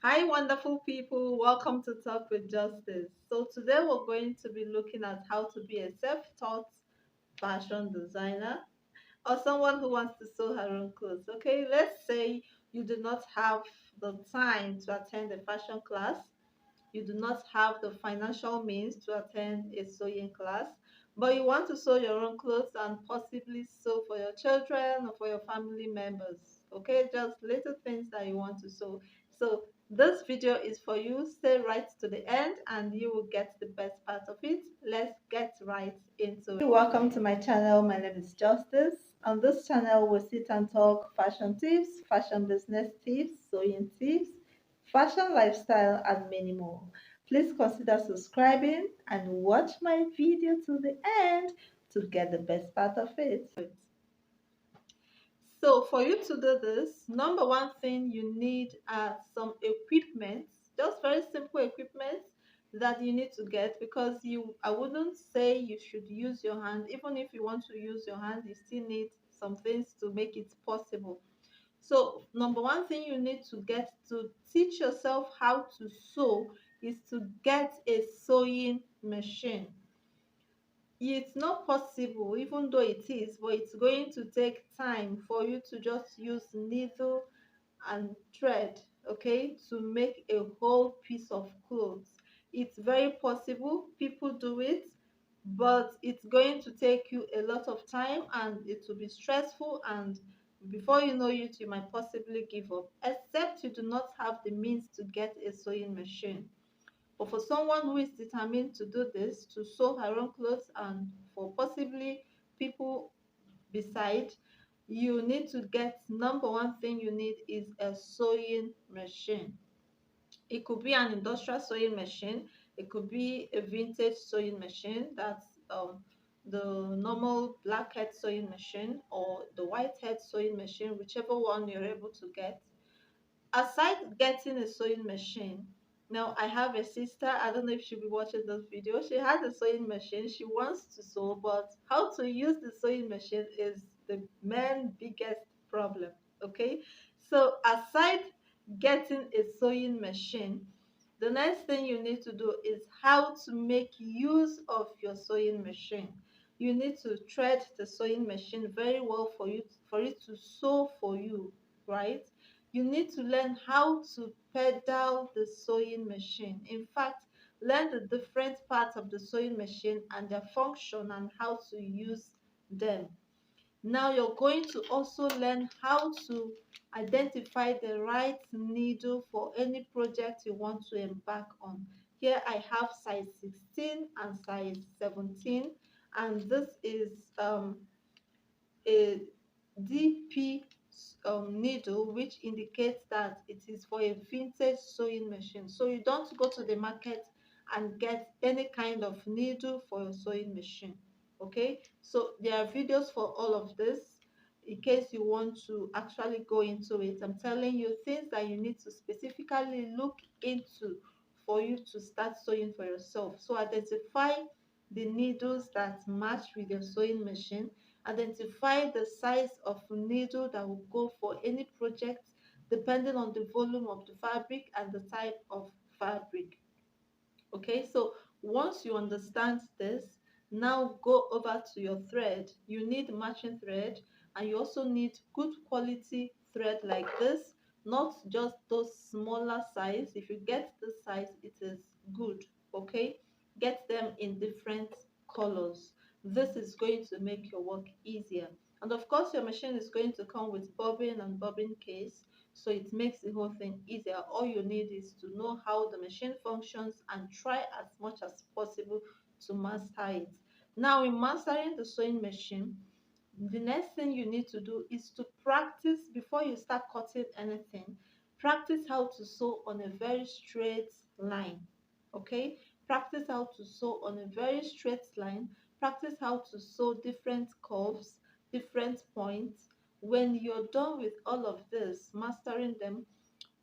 Hi, wonderful people. Welcome to Talk with Justice. So, today we're going to be looking at how to be a self taught fashion designer or someone who wants to sew her own clothes. Okay, let's say you do not have the time to attend a fashion class, you do not have the financial means to attend a sewing class, but you want to sew your own clothes and possibly sew for your children or for your family members. Okay, just little things that you want to sew. So this video is for you. Stay right to the end and you will get the best part of it. Let's get right into it. Welcome to my channel. My name is Justice. On this channel, we sit and talk fashion tips, fashion business tips, sewing tips, fashion lifestyle, and many more. Please consider subscribing and watch my video to the end to get the best part of it. So for you to do this, number one thing you need are some equipment, just very simple equipment that you need to get because I wouldn't say you should use your hand. Even if you want to use your hand, you still need some things to make it possible. So number one thing you need to get to teach yourself how to sew is to get a sewing machine. It's not possible, even though it is, but it's going to take time for you to just use needle and thread, okay, to make a whole piece of clothes. It's very possible, people do it, but it's going to take you a lot of time and it will be stressful, and before you know it, you might possibly give up, except you do not have the means to get a sewing machine. But for someone who is determined to do this, to sew her own clothes, and for possibly people beside, you need to get, number one thing you need is a sewing machine. It could be an industrial sewing machine, it could be a vintage sewing machine, that's the normal blackhead sewing machine or the whitehead sewing machine, whichever one you're able to get. Aside getting a sewing machine, now I have a sister, I don't know if she'll be watching this video. She has a sewing machine, she wants to sew, but how to use the sewing machine is the main biggest problem. Okay, so aside getting a sewing machine, the next thing you need to do is how to make use of your sewing machine. You need to thread the sewing machine very well for it to sew for you, right? You need to learn how to pedal the sewing machine. In fact, learn the different parts of the sewing machine and their function and how to use them. Now you're going to also learn how to identify the right needle for any project you want to embark on. Here I have size 16 and size 17, and this is a DP needle, which indicates that it is for a vintage sewing machine. So you don't go to the market and get any kind of needle for your sewing machine. Okay, so there are videos for all of this in case you want to actually go into it. I'm telling you things that you need to specifically look into for you to start sewing for yourself. So identify the needles that match with your sewing machine. Identify the size of needle that will go for any project depending on the volume of the fabric and the type of fabric. Okay, so once you understand this, now go over to your thread. You need matching thread, and you also need good quality thread like this, not just those smaller size. If you get this size, it is good. Okay, get them in different colors. This is going to make your work easier, and of course your machine is going to come with bobbin and bobbin case, so it makes the whole thing easier. All you need is to know how the machine functions and try as much as possible to master it. Now, in mastering the sewing machine, the next thing you need to do is to practice before you start cutting anything. Practice how to sew on a very straight line. Okay, practice how to sew on a very straight line. Practice how to sew different curves, different points. When you're done with all of this, mastering them,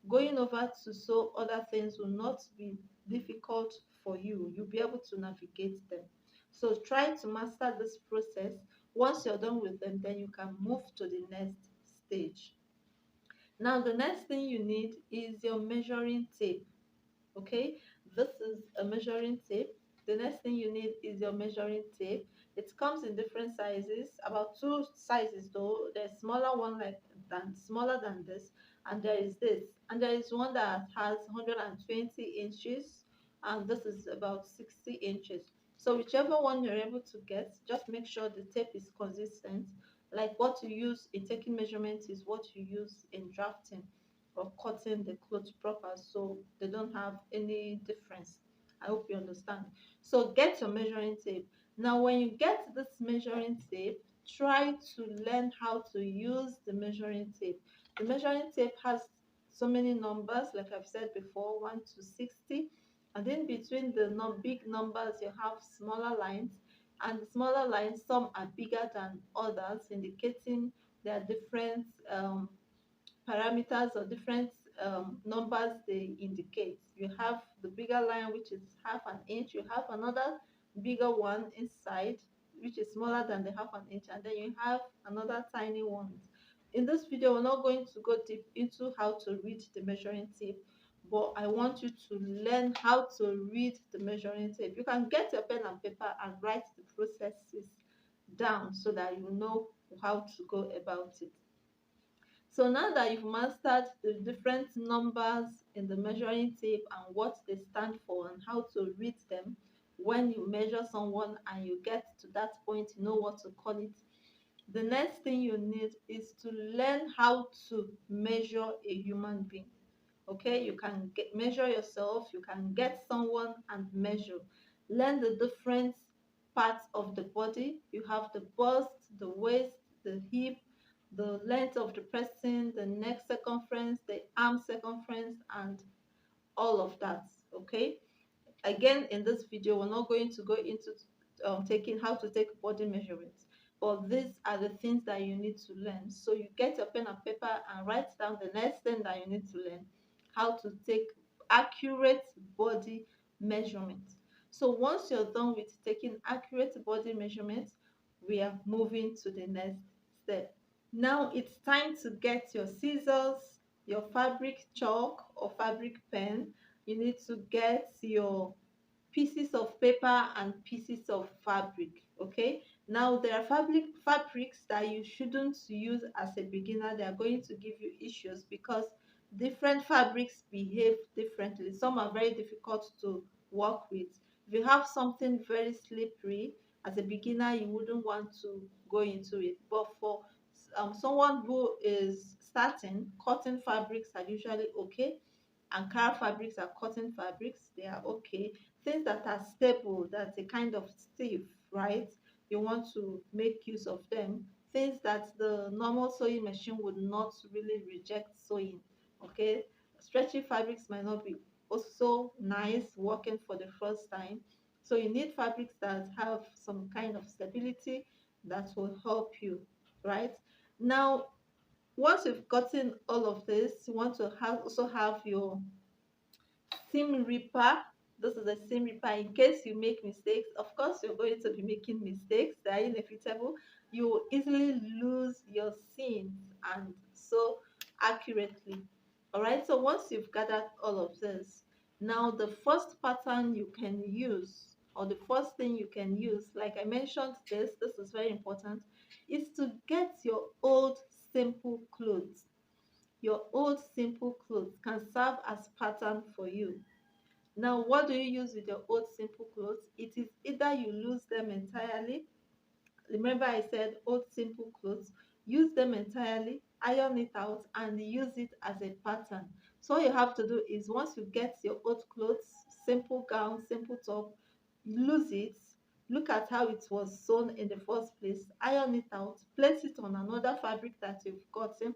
going over to sew other things will not be difficult for you. You'll be able to navigate them. So try to master this process. Once you're done with them, then you can move to the next stage. Now the next thing you need is your measuring tape. Okay, this is a measuring tape. The next thing you need is your measuring tape. It comes in different sizes, about two sizes though. There's smaller one like than smaller than this, and there is this, and there is one that has 120 inches, and this is about 60 inches. So whichever one you're able to get, just make sure the tape is consistent. Like what you use in taking measurements is what you use in drafting or cutting the clothes proper, so they don't have any difference. I hope you understand. So get your measuring tape. Now when you get this measuring tape, try to learn how to use the measuring tape. The measuring tape has so many numbers, like I've said before, 1 to 60, and in between the big numbers you have smaller lines, and the smaller lines, some are bigger than others, indicating there are different parameters or different numbers they indicate. You have the bigger line, which is half an inch. You have another bigger one inside, which is smaller than the half an inch, and then you have another tiny one. In this video, we're not going to go deep into how to read the measuring tape, but I want you to learn how to read the measuring tape. You can get your pen and paper and write the processes down so that you know how to go about it. So now that you've mastered the different numbers in the measuring tape and what they stand for and how to read them, when you measure someone and you get to that point, you know what to call it. The next thing you need is to learn how to measure a human being. Okay, you can measure yourself, you can get someone and measure. Learn the different parts of the body. You have the bust, the waist, the hip, the length of the person, the neck circumference, the arm circumference, and all of that. Okay, again, in this video we're not going to go into taking how to take body measurements, but these are the things that you need to learn. So you get your pen and paper and write down the next thing that you need to learn: how to take accurate body measurements. So once you're done with taking accurate body measurements, we are moving to the next step. Now it's time to get your scissors, your fabric chalk or fabric pen. You need to get your pieces of paper and pieces of fabric. Okay, now there are fabrics that you shouldn't use as a beginner. They are going to give you issues because different fabrics behave differently. Some are very difficult to work with. If you have something very slippery, as a beginner you wouldn't want to go into it, but for someone who is starting, cotton fabrics are usually okay. Ankara fabrics are cotton fabrics, they are okay. Things that are stable, that's a kind of stiff, right? You want to make use of them. Things that the normal sewing machine would not really reject sewing, okay? Stretchy fabrics might not be also nice working for the first time. So you need fabrics that have some kind of stability that will help you, right? Now, once you've gotten all of this, you want to also have your seam ripper. This is a seam ripper in case you make mistakes. Of course, you're going to be making mistakes, they are inevitable. You will easily lose your seams and sew accurately. All right, so once you've gathered all of this, now the first pattern you can use, or the first thing you can use, like I mentioned, this is very important, is to get your old simple clothes. Your old simple clothes can serve as pattern for you. Now, what do you use with your old simple clothes? It is either you lose them entirely. Remember I said old simple clothes. Use them entirely, iron it out, and use it as a pattern. So all you have to do is, once you get your old clothes, simple gown, simple top, lose it, look at how it was sewn in the first place, iron it out, place it on another fabric that you've gotten,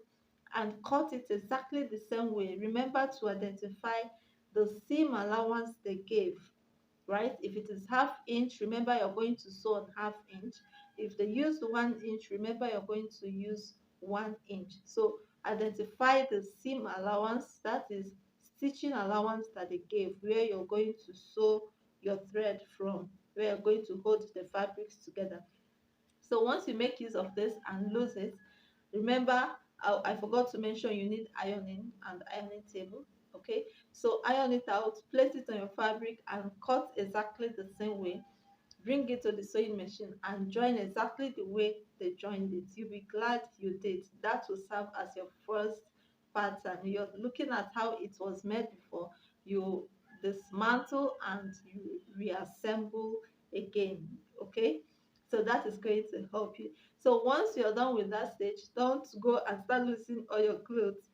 and cut it exactly the same way. Remember to identify the seam allowance they gave, right? If it is half inch, remember you're going to sew on half inch. If they used 1 inch, remember you're going to use 1 inch. So identify the seam allowance, that is stitching allowance that they gave, where you're going to sew your thread from, where you're going to hold the fabrics together. So once you make use of this and lose it, remember I forgot to mention you need ironing and ironing table. Okay, so iron it out, place it on your fabric and cut exactly the same way. Bring it to the sewing machine and join exactly the way they joined it. You'll be glad you did. That will serve as your first pattern. You're looking at how it was made before, you dismantle and you reassemble again. Okay, so that is going to help you. So once you're done with that stage, don't go and start losing all your clothes.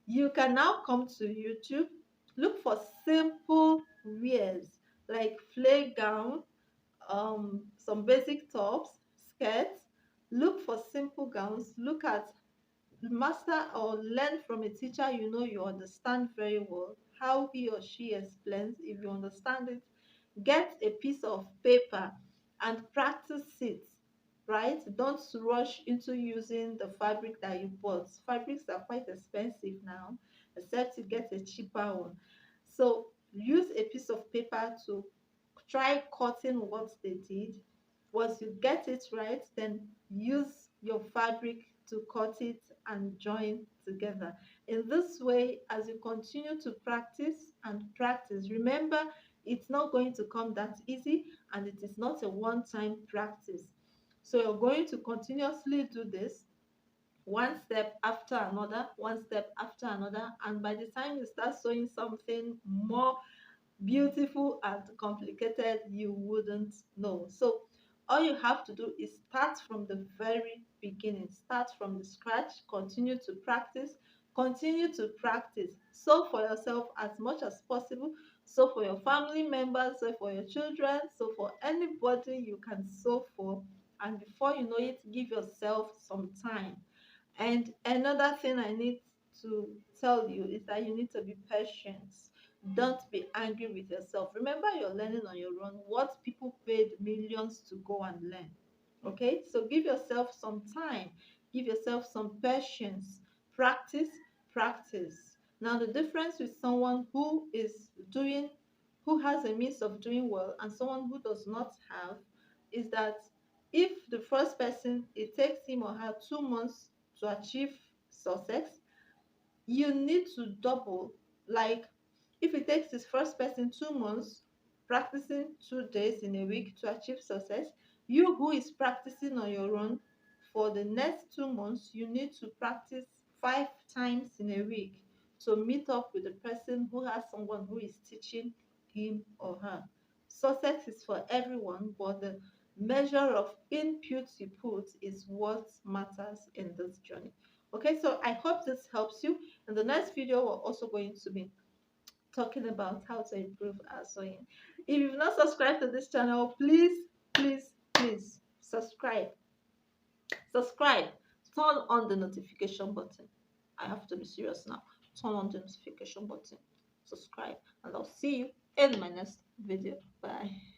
You can now come to YouTube, look for simple wears like flare gown, some basic tops, skirts. Look for simple gowns. Look at master or learn from a teacher you know you understand very well how he or she explains. If you understand it, get a piece of paper and practice it, right? Don't rush into using the fabric that you bought. Fabrics are quite expensive now, except you get a cheaper one. So use a piece of paper to try cutting what they did. Once you get it right, then use your fabric to cut it and join together. In this way, as you continue to practice and practice, remember it's not going to come that easy and it is not a one-time practice. So you're going to continuously do this one step after another, one step after another, and by the time you start sewing something more beautiful and complicated, you wouldn't know. So all you have to do is start from the very beginning, start from the scratch, continue to practice. Sew for yourself as much as possible, sew for your family members, sew for your children, sew for anybody you can sew for. And before you know it, give yourself some time. And another thing I need to tell you is that you need to be patient. Don't be angry with yourself. Remember, you're learning on your own what people paid millions to go and learn. Okay, so give yourself some time, give yourself some patience. Practice, practice. Now, the difference with someone who is doing, who has a means of doing well, and someone who does not have, is that if the first person, it takes him or her 2 months to achieve success, you need to double. Like, if it takes this first person 2 months practicing 2 days in a week to achieve success, you who is practicing on your own for the next 2 months, you need to practice 5 times in a week to meet up with the person who has someone who is teaching him or her. Success is for everyone, but the measure of input you put is what matters in this journey. Okay, so I hope this helps you. In the next video, we're also going to be talking about how to improve our sewing. If you've not subscribed to this channel, please subscribe. Subscribe. Turn on the notification button. I have to be serious now. Turn on the notification button. Subscribe, and I'll see you in my next video. Bye.